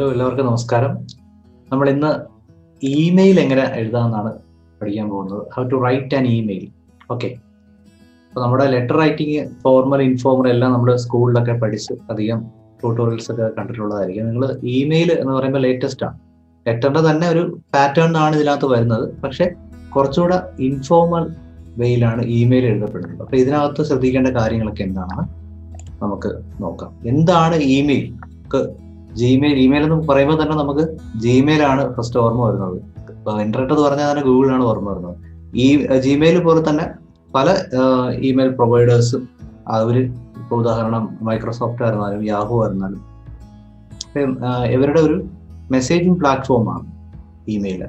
Hello, എല്ലാവർക്കും നമസ്കാരം. നമ്മൾ ഇന്ന് ഇമെയിൽ എങ്ങനെ എഴുതാമെന്നാണ് പഠിക്കാൻ പോകുന്നത്. How to write an email. Okay, അപ്പോൾ നമ്മുടെ ലെറ്റർ റൈറ്റിംഗ് ഫോർമൽ ഇൻഫോർമൽ എല്ലാം നമ്മൾ സ്കൂളിലൊക്കെ പഠിച്ച് അധികം ട്യൂട്ടോറിയൽസ് ഒക്കെ കണ്ടിട്ടുള്ളതായിരിക്കും. നിങ്ങൾ ഇമെയിൽ എന്ന് പറയുമ്പോൾ ലേറ്റസ്റ്റ് ആണ്. ലെറ്ററിന്റെ തന്നെ ഒരു പാറ്റേൺ ആണ് ഇതിനകത്ത് വരുന്നത്, പക്ഷെ കുറച്ചുകൂടെ ഇൻഫോർമൽ വേയിലാണ് ഇമെയിൽ എഴുതപ്പെടുന്നത്. അപ്പോൾ ഇതിനകത്ത് ശ്രദ്ധിക്കേണ്ട കാര്യങ്ങളൊക്കെ എന്താണെന്ന് നമുക്ക് നോക്കാം. എന്താണ് ഇമെയിൽ? ഇമെയിൽ എന്ന് പറയുമ്പോൾ തന്നെ നമുക്ക് ജിമെയിൽ ആണ് ഫസ്റ്റ് ഓർമ്മ വരുന്നത്. ഇപ്പൊ ഇന്റർനെറ്റ് എന്ന് പറഞ്ഞാൽ തന്നെ ഗൂഗിളാണ് ഓർമ്മ വരുന്നത്. ഈ ജിമെയിൽ പോലെ തന്നെ പല ഇമെയിൽ പ്രൊവൈഡേഴ്സും അവര് ഇപ്പൊ ഉദാഹരണം മൈക്രോസോഫ്റ്റ് ആയിരുന്നാലും യാഹു ആയിരുന്നാലും ഇവരുടെ ഒരു മെസ്സേജിങ് പ്ലാറ്റ്ഫോമാണ് email.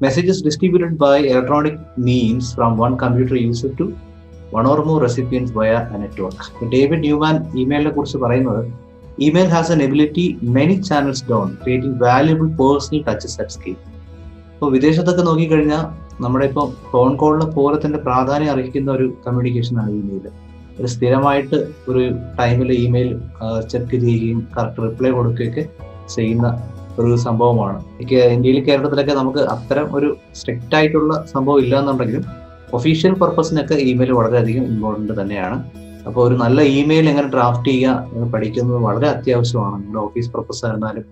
Messages distributed by electronic means from one computer user to one or more recipients via a network. David Newman ഇമെയിലിനെ കുറിച്ച് പറയുന്നത്, email has an ability many channels don't, creating valuable personal touches at scale. ഇപ്പോൾ വിദേശത്തൊക്കെ നോക്കിക്കഴിഞ്ഞാൽ നമ്മുടെ ഇപ്പോൾ phone കോളിനെ പോലെ തന്നെ പ്രാധാന്യം അർഹിക്കുന്ന ഒരു കമ്മ്യൂണിക്കേഷനാണ് ഇമെയിൽ. ഒരു സ്ഥിരമായിട്ട് ഒരു ടൈമിൽ ഇമെയിൽ ചെക്ക് ചെയ്യുകയും കറക്റ്റ് റിപ്ലൈ കൊടുക്കുകയൊക്കെ ചെയ്യുന്ന ഒരു സംഭവമാണ്. ഇന്ത്യയിൽ കേരളത്തിലൊക്കെ നമുക്ക് അത്തരം ഒരു സ്ട്രിക്റ്റ് ആയിട്ടുള്ള സംഭവം ഇല്ല എന്നുണ്ടെങ്കിലും ഒഫീഷ്യൽ പർപ്പസിനൊക്കെ ഇമെയിൽ വളരെയധികം ഇമ്പോർട്ടൻ്റ് തന്നെയാണ്. അപ്പോൾ ഒരു നല്ല ഇമെയിൽ എങ്ങനെ ഡ്രാഫ്റ്റ് ചെയ്യുക എന്ന് പഠിക്കുന്നത് വളരെ അത്യാവശ്യമാണ്. നിങ്ങളുടെ ഓഫീസ് പർപ്പസ് ആയിരുന്നാലും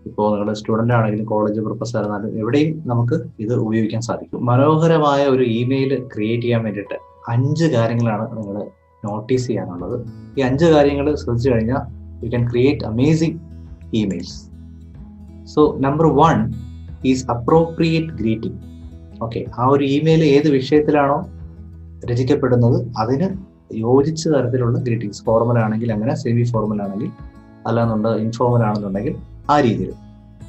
ഇപ്പോൾ നിങ്ങളുടെ സ്റ്റുഡൻ്റ് ആണെങ്കിലും കോളേജ് പർപ്പസ് ആയിരുന്നാലും എവിടെയും നമുക്ക് ഇത് ഉപയോഗിക്കാൻ സാധിക്കും. മനോഹരമായ ഒരു ഇമെയിൽ ക്രിയേറ്റ് ചെയ്യാൻ വേണ്ടിയിട്ട് 5 കാര്യങ്ങളാണ് നിങ്ങൾ നോട്ടീസ് ചെയ്യാനുള്ളത്. ഈ 5 കാര്യങ്ങൾ ശ്രദ്ധിച്ചു കഴിഞ്ഞാൽ you can create amazing emails. So number 1 is appropriate greeting. Okay, ആ ഒരു ഇമെയിൽ ഏത് വിഷയത്തിലാണോ രചിക്കപ്പെടുന്നത് അതിന് യോജിച്ച തരത്തിലുള്ള ഗ്രീറ്റിംഗ്സ്. ഫോർമൽ ആണെങ്കിൽ അങ്ങനെ, സെമി ഫോർമൽ ആണെങ്കിൽ, അല്ലാന്നുണ്ട് ഇൻഫോർമൽ ആണെന്നുണ്ടെങ്കിൽ ആ രീതിയിൽ.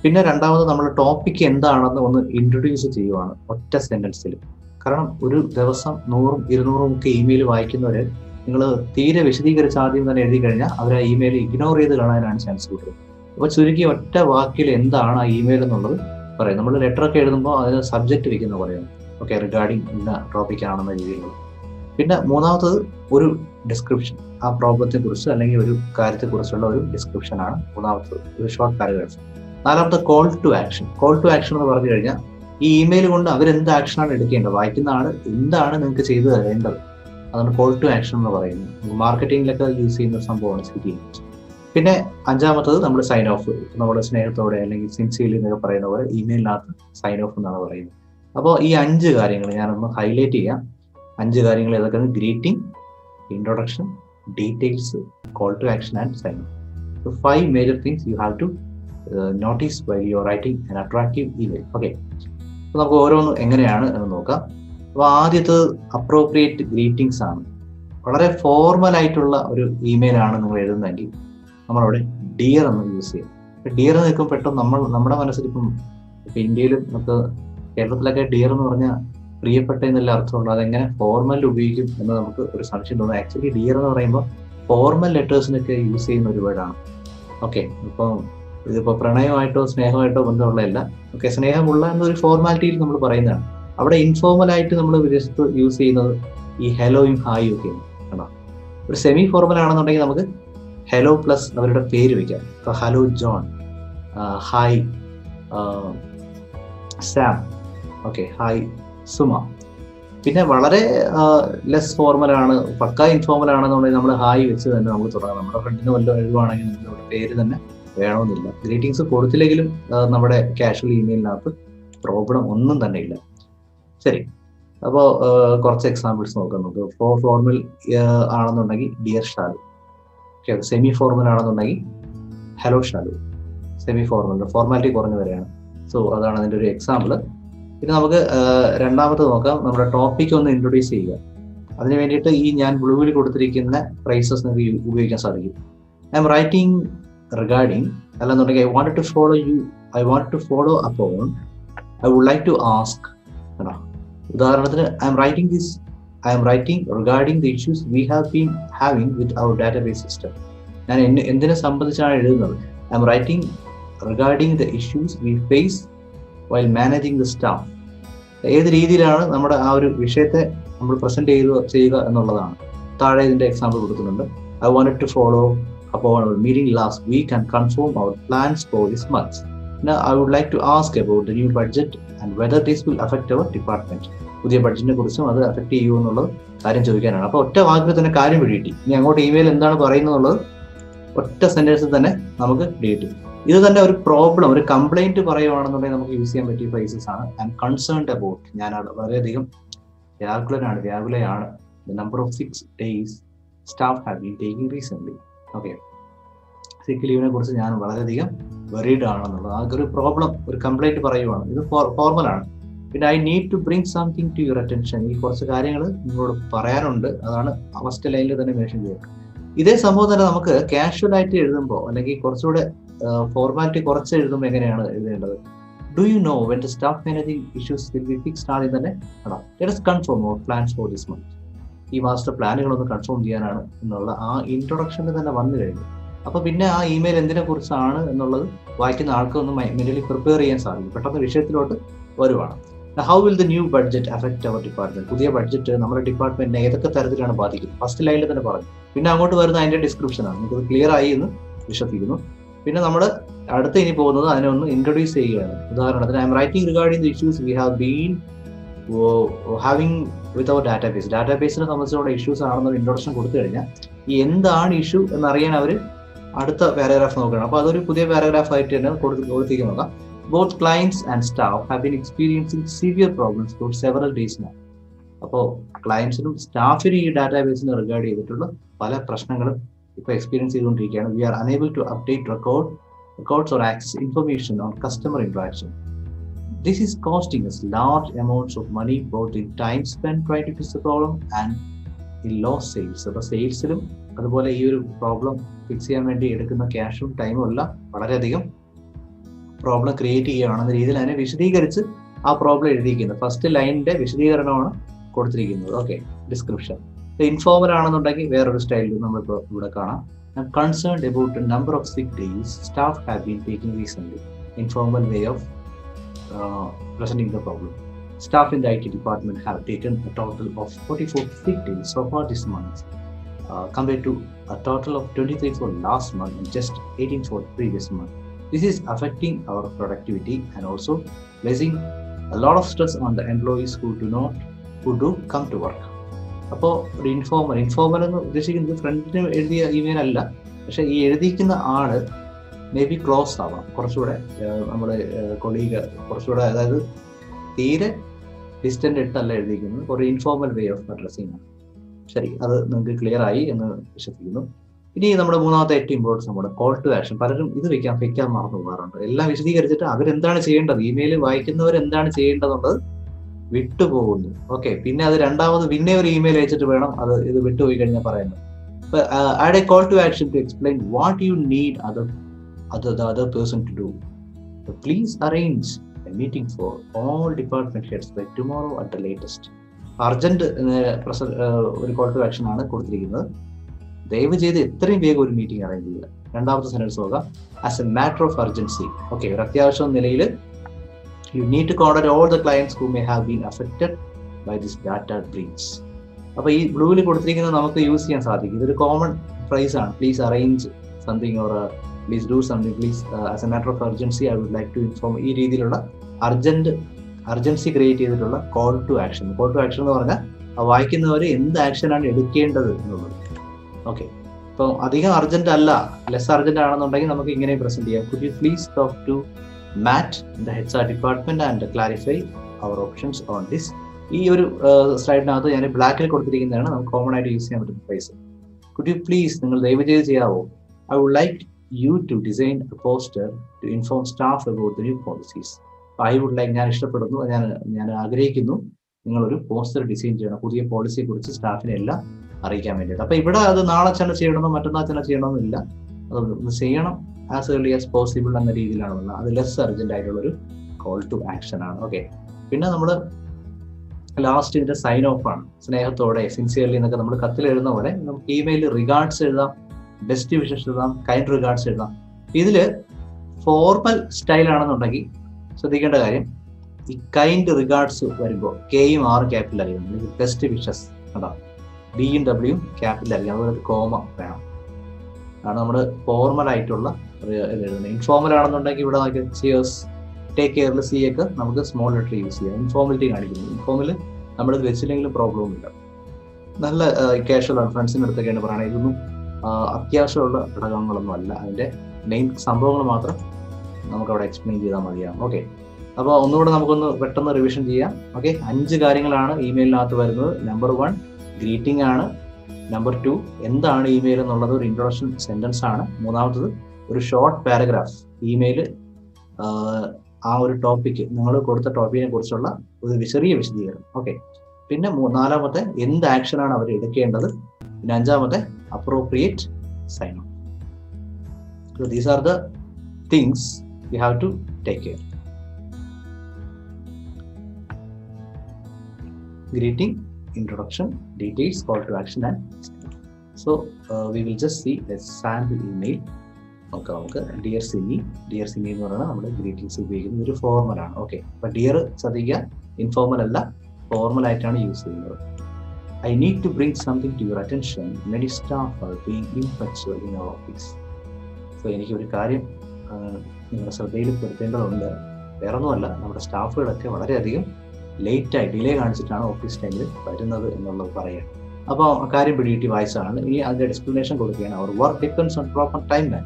പിന്നെ രണ്ടാമത് നമ്മൾ ടോപ്പിക് എന്താണെന്ന് ഒന്ന് ഇൻട്രൊഡ്യൂസ് ചെയ്യുവാണ് ഒറ്റ സെന്റൻസിൽ. കാരണം ഒരു ദിവസം 100ഉം 200ഉം ഒക്കെ ഇമെയിൽ വായിക്കുന്നവര് നിങ്ങൾ തീരെ വിശദീകരിച്ച് ആദ്യം തന്നെ എഴുതി കഴിഞ്ഞാൽ അവർ ആ ഇമെയിൽ ഇഗ്നോർ ചെയ്ത് കാണാനാണ് ചാൻസ് കൂടുതൽ. അപ്പോൾ ചുരുക്കി ഒറ്റ വാക്കിൽ എന്താണ് ആ ഇമെയിൽ എന്നുള്ളത് പറയും. നമ്മൾ ലെറ്റർ ഒക്കെ എഴുതുമ്പോൾ അതിന് സബ്ജക്റ്റ് വെക്കുന്ന പറയുന്നത് ഓക്കെ റിഗാർഡിങ് ഇന്ന ടോപ്പിക് ആണെന്ന രീതിയിൽ. പിന്നെ മൂന്നാമത്തത് ഒരു ഡിസ്ക്രിപ്ഷൻ, ആ പ്രോബ്ലത്തെ കുറിച്ച് അല്ലെങ്കിൽ ഒരു കാര്യത്തെ കുറിച്ചുള്ള ഒരു ഡിസ്ക്രിപ്ഷൻ ആണ് മൂന്നാമത്തത്, ഒരു ഷോർട്ട് പാരഗ്രാഫ്. നാലാമത്തെ call to action. Call to action എന്ന് പറഞ്ഞു കഴിഞ്ഞാൽ ഈ ഇമെയിൽ കൊണ്ട് അവരെന്ത് ആക്ഷനാണ് എടുക്കേണ്ടത്, വായിക്കുന്ന ആൾ എന്താണ് നിങ്ങൾക്ക് ചെയ്തു തരേണ്ടത്, അതാണ് കോൾ ടു ആക്ഷൻ എന്ന് പറയുന്നത്. മാർക്കറ്റിംഗിലൊക്കെ യൂസ് ചെയ്യുന്ന സംഭവമാണ് ശരിക്കും. പിന്നെ അഞ്ചാമത്തത് നമ്മൾ സൈൻ ഓഫ്, നമ്മുടെ സ്നേഹത്തോടെ അല്ലെങ്കിൽ സിൻസിയർലി എന്നൊക്കെ പറയുന്ന പോലെ ഇമെയിലിനകത്ത് സൈൻ ഓഫ് എന്നാണ് പറയുന്നത്. അപ്പോൾ ഈ 5 കാര്യങ്ങൾ ഞാനൊന്ന് ഹൈലൈറ്റ് ചെയ്യാം. 5 കാര്യങ്ങൾ ഏതൊക്കെയാണ്? Greeting, introduction, details, call to action and sign off. So 5 major things you have to notice while you are writing an attractive email. Okay, അപ്പോൾ നമുക്ക് ഓരോന്ന് എങ്ങനെയാണ് എന്ന് നോക്കാം. അപ്പോൾ ആദ്യത്തെ അപ്രോപ്രിയേറ്റ് ഗ്രീറ്റിംഗ്സ് ആണ്. വളരെ ഫോർമൽ ആയിട്ടുള്ള ഒരു ഇമെയിൽ ആണ് നിങ്ങൾ എഴുതുന്നതെങ്കിൽ നമ്മളവിടെ ഡിയർ എന്ന് യൂസ് ചെയ്യും. ഡിയർ നിൽക്കും പെട്ടെന്ന് നമ്മുടെ മനസ്സിൽ ഇപ്പം ഇന്ത്യയിലും നമുക്ക് കേരളത്തിലൊക്കെ ഡിയർ എന്ന് പറഞ്ഞാൽ പ്രിയപ്പെട്ട എന്നല്ല അർത്ഥമുള്ളൂ. അതെങ്ങനെ ഫോർമൽ ഉപയോഗിക്കും എന്ന് നമുക്ക് ഒരു സംശയം തോന്നും. ആക്ച്വലി ഡിയർ എന്ന് പറയുമ്പോൾ ഫോർമൽ ലെറ്റേഴ്സിനൊക്കെ യൂസ് ചെയ്യുന്ന ഒരു വേർഡാണ്. ഓക്കെ, ഇപ്പോൾ ഇതിപ്പോൾ പ്രണയമായിട്ടോ സ്നേഹമായിട്ടോ ബന്ധമുള്ളതല്ല. ഓക്കെ, സ്നേഹമുള്ള എന്നൊരു ഫോർമാലിറ്റിയിൽ നമ്മൾ പറയുന്നതാണ്. അവിടെ ഇൻഫോർമൽ ആയിട്ട് നമ്മൾ വിദേശത്ത് യൂസ് ചെയ്യുന്നത് ഈ ഹെലോയും ഹായും ഒക്കെയാണ്. കണ്ടോ, ഒരു സെമി ഫോർമൽ ആണെന്നുണ്ടെങ്കിൽ നമുക്ക് ഹെലോ പ്ലസ് അവരുടെ പേര് വയ്ക്കാം. ഇപ്പോൾ hello John, hi Sam, okay hi Suma. പിന്നെ വളരെ ലെസ് ഫോർമൽ ആണ്, പക്ക ഇൻഫോർമൽ ആണെന്നുണ്ടെങ്കിൽ നമ്മൾ ഹായ് വെച്ച് തന്നെ നമുക്ക് തുടങ്ങാം. നമ്മുടെ ഫ്രണ്ടിന് വല്ലതും എഴുതുവാണെങ്കിൽ നമ്മുടെ പേര് തന്നെ വേണമെന്നില്ല. ഗ്രീറ്റിംഗ്സ് കൊടുത്തില്ലെങ്കിലും നമ്മുടെ കാഷ്വൽ ഇമെയിലിനകത്ത് പ്രോബ്ലം ഒന്നും തന്നെ ഇല്ല. ശരി, അപ്പോൾ കുറച്ച് എക്സാമ്പിൾസ് നോക്കാം നമുക്ക്. ഫോർമൽ ആണെന്നുണ്ടെങ്കിൽ dear Shalu. Okay, semi formal ആണെന്നുണ്ടെങ്കിൽ hello Shalu. Semi formal, formality കുറഞ്ഞു വരെയാണ്. സോ അതാണ് അതിൻ്റെ ഒരു എക്സാമ്പിൾ. പിന്നെ നമുക്ക് രണ്ടാമത് നോക്കാം, നമ്മുടെ ടോപ്പിക് ഒന്ന് ഇൻട്രൊഡ്യൂസ് ചെയ്യുക. അതിന് വേണ്ടിയിട്ട് ഈ ഞാൻ ബ്ലൂവിൽ കൊടുത്തിരിക്കുന്ന ഫ്രേസസ് നിങ്ങൾക്ക് ഉപയോഗിക്കാൻ സാധിക്കും. ഐ എം റൈറ്റിംഗ് റിഗാർഡിംഗ്, അല്ലെന്നുണ്ടെങ്കിൽ I want to follow upon, I would like to ask. ഉദാഹരണത്തിന് I'm writing regarding the issues we have been having with our database system. ഞാൻ എന്തിനെ സംബന്ധിച്ചാണ് എഴുതുന്നത്? I'm writing regarding the issues we face while managing the staff. ഏത് രീതിയിലാണ് നമ്മുടെ ആ ഒരു വിഷയത്തെ നമ്മൾ പ്രസന്റ് ചെയ്യുക എന്നുള്ളതാണ്. താഴെ ഇതിന്റെ എക്സാമ്പിൾ കൊടുക്കുന്നുണ്ട്. I wanted to follow upon our meeting last week and confirm our plans for this month. Now, I would like to ask about the new budget and whether this will affect our department. പുതിയ ബഡ്ജറ്റിനെ കുറിച്ചും അത് affect ചെയ്യുമോ എന്നുള്ളത് കാര്യം ചോദിക്കാനാണ്. അപ്പോൾ ഒറ്റ വാക്കിൽ തന്നെ കാര്യം പിടികിട്ടി. ഇനി അങ്ങോട്ട് ഇമെയിൽ എന്താണ് പറയുന്നത് എന്നുള്ളത് ഒറ്റ സെന്റൻസിൽ തന്നെ നമുക്ക് പിടികിട്ടി. ഇത് തന്നെ ഒരു പ്രോബ്ലം, ഒരു കംപ്ലൈന്റ് പറയുകയാണെന്നുണ്ടെങ്കിൽ നമുക്ക് യൂസ് ചെയ്യാൻ പറ്റിയ ഫ്രേസസ് ആണ്. ഐ എം കൺസേൺഡ് അബൌട്ട്, ഞാൻ വളരെയധികം വ്യാകുലയാണ്. The number of 6 days staff have been taking recently. Okay, സിക്ക് ലീവിനെ കുറിച്ച് ഞാൻ വളരെയധികം വെറീഡ് ആണെന്നുള്ളത് അതൊരു പ്രോബ്ലം, ഒരു കംപ്ലൈന്റ് പറയുവാണ്. ഇത് ഫോർമലാണ്. പിന്നെ I need to bring something to your attention, ഈ കുറച്ച് കാര്യങ്ങൾ നിങ്ങളോട് പറയാനുണ്ട്. അതാണ് ഫസ്റ്റ് ലൈനിൽ തന്നെ മെൻഷൻ ചെയ്യുക. ഇതേ സംഭവം തന്നെ നമുക്ക് കാഷ്വൽ ആയിട്ട് എഴുതുമ്പോൾ അല്ലെങ്കിൽ കുറച്ചുകൂടെ ഫോർമാലിറ്റി കുറച്ച് എഴുതുമ്പോൾ എങ്ങനെയാണ് എഴുതേണ്ടത്? Do you know when the staff managing issues will be fixed? ആദ്യം തന്നെ let us confirm our plans for this month. ഈ മാസത്തെ പ്ലാനുകളൊന്ന് കൺഫേം ചെയ്യാനാണ് എന്നുള്ള ആ ഇൻട്രൊഡക്ഷനിൽ തന്നെ വന്നു കഴിഞ്ഞു. അപ്പൊ പിന്നെ ആ ഇമെയിൽ എന്തിനെ കുറിച്ചാണ് എന്നുള്ളത് വായിക്കുന്ന ആൾക്ക് ഒന്ന് മെന്റലി പ്രിപ്പയർ ചെയ്യാൻ സാധിക്കും. പെട്ടെന്ന് വിഷയത്തിലോട്ട് വരുവാണ്. How will the new budget affect our department? പുതിയ ബഡ്ജറ്റ് നമ്മുടെ ഡിപ്പാർട്ട്മെന്റിനെ ഏതൊക്കെ തരത്തിലാണ് ബാധിക്കുന്നത്? ഫസ്റ്റ് ലൈനിൽ തന്നെ പറഞ്ഞു. പിന്നെ അങ്ങോട്ട് വരുന്ന അതിന്റെ ഡിസ്ക്രിപ്ഷനാണ്. നമുക്ക് ക്ലിയർ ആയി എന്ന് വിശ്വസിക്കുന്നു. പിന്നെ നമ്മൾ അടുത്ത് ഇനി പോകുന്നത് അതിനെ ഒന്ന് ഇൻട്രൊഡ്യൂസ് ചെയ്യുകയാണ്. ഉദാഹരണത്തിന്, I'm writing regarding the issues we have been having with our database. ഡാറ്റാബേസിനെ സംബന്ധിച്ചുള്ള ഇഷ്യൂസ് ആണെന്നൊരു ഇൻട്രൊഡക്ഷൻ കൊടുത്തു കഴിഞ്ഞാൽ ഈ എന്താണ് ഇഷ്യൂ എന്നറിയാൻ അവർ അടുത്ത പാരഗ്രാഫ് നോക്കണം. അപ്പോൾ അതൊരു പുതിയ പാരഗ്രാഫ് ആയിട്ട് തന്നെ കൊടുത്തിരിക്കുന്നത്. Both clients and staff have been experiencing severe problems for several days now. അപ്പോൾ ക്ലയൻസിനും സ്റ്റാഫിനും ഈ ഡാറ്റാബേസിനെ റിഗാർഡ് ചെയ്തിട്ടുള്ള പല പ്രശ്നങ്ങളും ഇപ്പോൾ എക്സ്പീരിയൻസ് ചെയ്തുകൊണ്ടിരിക്കുകയാണ്. We are unable to update records or access information on customer interaction. This is costing us large amounts of money, both in time spent trying to fix the problem and in lost sales. അപ്പോൾ സെയിൽസിലും അതുപോലെ ഈ ഒരു problem fix ചെയ്യാൻ വേണ്ടി എടുക്കുന്ന ക്യാഷും ടൈമും എല്ലാം വളരെയധികം പ്രോബ്ലം ക്രിയേറ്റ് ചെയ്യുകയാണെന്ന രീതിയിൽ അതിനെ വിശദീകരിച്ച് ആ പ്രോബ്ലം എഴുതിയിരിക്കുന്നത്. ഫസ്റ്റ് ലൈനിന്റെ വിശദീകരണമാണ് കൊടുത്തിരിക്കുന്നത്. Okay, description. ഇൻഫോർമൽ ആണെന്നുണ്ടെങ്കിൽ വേറൊരു സ്റ്റൈലിൽ നമ്മളിപ്പോൾ ഇവിടെ കാണാം. I'm concerned about the number of sick days staff have been taking recently. Informal way of presenting the problem. Staff in the IT department have taken a total of 44 sick days so far this month, compared to a total of 23 for last month and just 18 for the previous month. This is affecting our productivity and also placing a lot of stress on the employees who do come to work. അപ്പോൾ ഒരു informal എന്ന് ഉദ്ദേശിക്കുന്നത് ഫ്രണ്ടിന് എഴുതിയ email അല്ല, പക്ഷെ ഈ എഴുതിക്കുന്ന ആള് മേ ബി ക്ലോസ് ആവാം, കുറച്ചുകൂടെ നമ്മുടെ കൊളീഗ് കുറച്ചുകൂടെ, അതായത് തീരെ ഡിസ്റ്റന്റ് ഇട്ടല്ല എഴുതിയിരിക്കുന്നത്, ഒരു ഇൻഫോർമൽ വേ ഓഫ് അഡ്രസ്സിംഗ് ആണ്. ശരി, അത് നിങ്ങൾക്ക് ക്ലിയർ ആയി എന്ന് വിശ്വസിക്കുന്നു. ഇനി നമ്മുടെ മൂന്നാമത്തെ ഏറ്റവും ഇമ്പോർട്ടൻസ് നമ്മുടെ കോൾ ടു ആക്ഷൻ. പലരും ഇത് വെക്കാൻ മറന്നു പോകാറുണ്ട്. എല്ലാം വിശദീകരിച്ചിട്ട് അവരെന്താണ് ചെയ്യേണ്ടത്, ഇമെയിൽ വായിക്കുന്നവർ എന്താണ് ചെയ്യേണ്ടതെന്നുള്ളത് വിട്ടുപോകുന്നു. ഓക്കെ, പിന്നെ അത് രണ്ടാമത് പിന്നെ ഒരു ഇമെയിൽ അയച്ചിട്ട് വേണം ഇത് വിട്ടുപോയി കഴിഞ്ഞാൽ പറയുന്നത്. Add a call to action to explain what you need the other person to do. Please arrange a meeting for all department heads by tomorrow at the latest. Urgent ഒരു കോൾ ടു ആക്ഷൻ ആണ് കൊടുത്തിരിക്കുന്നത്. ദയവ് ചെയ്ത് എത്രയും വേഗം ഒരു meeting arrange ചെയ്യുക. രണ്ടാമത്തെ സെന്റൻസ് നോക്കാം. As a matter of urgency. Okay, ഒരു അത്യാവശ്യം നിലയിൽ you need to contact all the clients who may have been affected by this data breach. അപ്പോൾ ഈ ബ്ലൂവിൽ കൊടുത്തിരിക്കുന്നത് നമുക്ക് യൂസ് ചെയ്യാൻ സാധിക്കും. ഇതൊരു കോമൺ ഫ്രേസ് ആണ്. Please arrange something or please do something, please as a matter of urgency I would like to inform. ഈ രീതിയിലുള്ള അർജൻസി ക്രിയേറ്റ് ചെയ്തിട്ടുള്ള call to action. Call to action എന്ന് പറഞ്ഞാൽ വായിക്കുന്നവർ എന്ത് ആക്ഷനാണ് എടുക്കേണ്ടത് എന്നുള്ളത്. ഓക്കെ, അപ്പോൾ അധികം അർജന്റ് അല്ല, ലെസ് അർജന്റ് ആണെന്നുണ്ടെങ്കിൽ നമുക്ക് ഇങ്ങനെ പ്രസന്റ് ചെയ്യാം. Could you please talk to Matt in the HR department and clarify our options on this. ഈ ഒരു സ്ലൈഡിനകത്ത് ഞാൻ ബ്ലാക്കിൽ കൊടുത്തിരിക്കുന്നതാണ് നമുക്ക് കോമൺ ആയിട്ട് യൂസ് ചെയ്യാൻ പറ്റുന്ന ഫ്രേസ്. കുഡ് യു പ്ലീസ്, നിങ്ങൾ ദയവ് ചെയ്ത് ചെയ്യാവോ? I would like you to design a poster to inform staff about the new policies. I would like, ഞാൻ ഇഷ്ടപ്പെടുന്നു, ഞാൻ ആഗ്രഹിക്കുന്നു നിങ്ങളൊരു പോസ്റ്റർ ഡിസൈൻ ചെയ്യണം പുതിയ പോളിസിയെ കുറിച്ച് സ്റ്റാഫിനെ എല്ലാം അറിയിക്കാൻ വേണ്ടിയിട്ട്. അപ്പൊ ഇവിടെ അത് നാളെ തന്നെ ചെയ്യണമെന്നോ മറ്റന്നാൾ തന്നെ ചെയ്യണമെന്നില്ല, അത് ചെയ്യണം ആസ് ഏർലി ആസ് പോസിബിൾ എന്ന രീതിയിലാണ് വന്നത്. അത് ലെസ് അർജന്റ് ആയിട്ടുള്ള ഒരു കോൾ ടു ആക്ഷൻ ആണ്. ഓക്കെ, പിന്നെ നമ്മൾ ലാസ്റ്റ് ഇതിന്റെ സൈൻ ഓഫ് ആണ്. സ്നേഹത്തോടെ, സിൻസിയർലി എന്നൊക്കെ നമ്മൾ കത്തിൽ എഴുതുന്ന പോലെ നമുക്ക് ഇമെയിലിൽ റിഗാർഡ്സ് എഴുതാം, ബെസ്റ്റ് വിഷസ് എഴുതാം, കൈൻഡ് റിഗാർഡ്സ് എഴുതാം. ഇതില് ഫോർമൽ സ്റ്റൈൽ ആണെന്നുണ്ടെങ്കിൽ ശ്രദ്ധിക്കേണ്ട കാര്യം, ഈ കൈൻഡ് റിഗാർഡ്സ് വരുമ്പോൾ കെയും ആറും ക്യാപിറ്റൽ ആയിരിക്കും. ബെസ്റ്റ് വിഷസ് ഉണ്ടാവും, ബിയും ഡബ്ല്യൂയും ക്യാപിറ്റൽ ആയിരിക്കും, അതുപോലെ ഒരു കോമ വേണം. ആണ് നമ്മൾ ഫോർമൽ ആയിട്ടുള്ള എഴുതുന്നത്. ഇൻഫോർമൽ ആണെന്നുണ്ടെങ്കിൽ ഇവിടെ നമുക്ക് ചിയേഴ്സ്, ടേക്ക് കെയറിൽ സി ഒക്കെ നമുക്ക് സ്മോൾ ലെറ്റർ യൂസ് ചെയ്യാം. ഇൻഫോർമലിറ്റി കാണിക്കുന്നു. ഇൻഫോർമൽ നമ്മളിത് വെച്ചില്ലെങ്കിലും പ്രോബ്ലം ഇല്ല. നല്ല കാഷ്വൽ ആണ്. ഫ്രണ്ട്സിൻ്റെ അടുത്തൊക്കെയാണ് പറയുന്നത്. ഇതൊന്നും അത്യാവശ്യമുള്ള ഘടകങ്ങളൊന്നും അല്ല, അതിൻ്റെ മെയിൻ സംഭവങ്ങൾ മാത്രം നമുക്കവിടെ എക്സ്പ്ലെയിൻ ചെയ്താൽ മതിയാകും. ഓക്കെ, അപ്പോൾ ഒന്നുകൂടെ നമുക്കൊന്ന് പെട്ടെന്ന് റിവിഷൻ ചെയ്യാം. ഓക്കെ, 5 കാര്യങ്ങളാണ് ഇമെയിലിനകത്ത് വരുന്നത്. നമ്പർ 1 ഗ്രീറ്റിംഗ് ആണ്. നമ്പർ 2 എന്താണ് ഇമെയിൽ എന്നുള്ളത് ഒരു ഇൻട്രൊഡക്ഷൻ സെന്റൻസ് ആണ്. മൂന്നാമത്തത് ഒരു ഷോർട്ട് പാരഗ്രാഫ്, ഇമെയിൽ ആ ഒരു ടോപ്പിക്ക്, നിങ്ങൾ കൊടുത്ത ടോപ്പിക്കിനെ കുറിച്ചുള്ള ഒരു ചെറിയ വിശദീകരണം. ഓക്കെ, പിന്നെ നാലാമത്തെ എന്ത് ആക്ഷനാണ് അവർ എടുക്കേണ്ടത്. പിന്നെ 5ാമത്തെ appropriate sign off. So these are the things you have to take care. Greeting, introduction, details, call to action and so we will just see a sample email. നമുക്ക് ഡിയർ സിനി എന്ന് പറയുന്നത് നമ്മുടെ ഗ്രീറ്റിംഗ്സ് ഉപയോഗിക്കുന്ന ഒരു ഫോർമൽ ആണ്. Okay, അപ്പൊ dear ശ്രദ്ധിക്കുക, informal അല്ല, ഫോർമൽ ആയിട്ടാണ് യൂസ് ചെയ്യുന്നത്. I need to bring something to your attention. Many staff are being impunctual in our office. So എനിക്കൊരു കാര്യം നിങ്ങളുടെ ശ്രദ്ധയിൽപ്പെടുത്തേണ്ടതുണ്ട്. വേറൊന്നുമല്ല, നമ്മുടെ സ്റ്റാഫുകളൊക്കെ വളരെയധികം ലേറ്റായി ഡിലേ കാണിച്ചിട്ടാണ് ഓഫീസ് ടൈമിൽ വരുന്നത് എന്നുള്ളത് പറയുക. അപ്പോൾ കാര്യം പിടികിട്ടി വായിച്ചാണ്. ഇനി അതിൻ്റെ എക്സ്പ്ലനേഷൻ കൊടുക്കുകയാണ്. Their work depends on proper time man.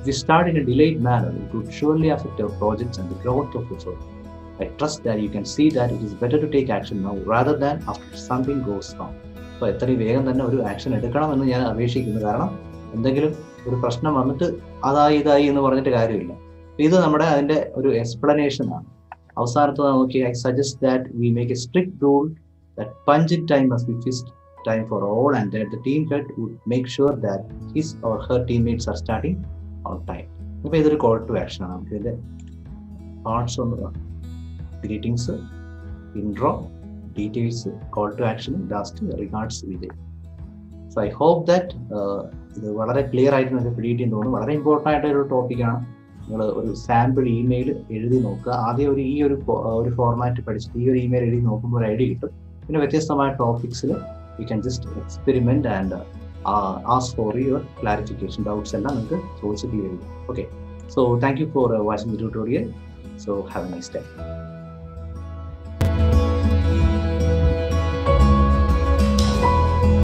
If we start in a delayed manner, it would surely affect our projects and the growth of the firm. I trust that you can see that it is better to take action now rather than after something goes wrong. അപ്പോൾ എത്രയും വേഗം തന്നെ ഒരു action എടുക്കണമെന്ന് ഞാൻ അപേക്ഷിക്കുന്നു. കാരണം എന്തെങ്കിലും ഒരു പ്രശ്നം വന്നിട്ട് അതായി ഇതായി എന്ന് പറഞ്ഞിട്ട് കാര്യമില്ല. ഇത് നമ്മുടെ അതിൻ്റെ ഒരു എക്സ്പ്ലനേഷൻ ആണ്. അവസാനത്ത് നോക്കി, I suggest that we make a strict rule that punch-in time must be fixed time for all and that the team head would make sure that his or her teammates are starting on time. അപ്പോൾ ഇതൊരു call to action ആണ്. നമുക്ക് ഇതിൻ്റെ parts ഒന്ന്, greetings, intro, details, call to action, last regards Vijay. So I hope that ഇത് വളരെ clear ആയിട്ട് നിങ്ങൾക്ക് പിടികിട്ടിയെന്ന് തോന്നുന്നു. വളരെ ഇമ്പോർട്ടൻ്റ് ആയിട്ടൊരു ടോപ്പിക്കാണ്. നിങ്ങൾ ഒരു സാമ്പിൾ ഇമെയിൽ എഴുതി നോക്കുക. ആദ്യം ഈ ഒരു ഫോർമാറ്റ് പഠിച്ചിട്ട് ഈ ഒരു ഇമെയിൽ എഴുതി നോക്കുമ്പോൾ ഒരു ഐഡിയ കിട്ടും. പിന്നെ വ്യത്യസ്തമായ ടോപ്പിക്സിൽ you can just experiment and ask for your clarification. Doubts എല്ലാം നിങ്ങൾക്ക് ചോദിച്ച് ക്ലിയർ ചെയ്യും. Okay, so thank you for watching the tutorial. So have a nice day.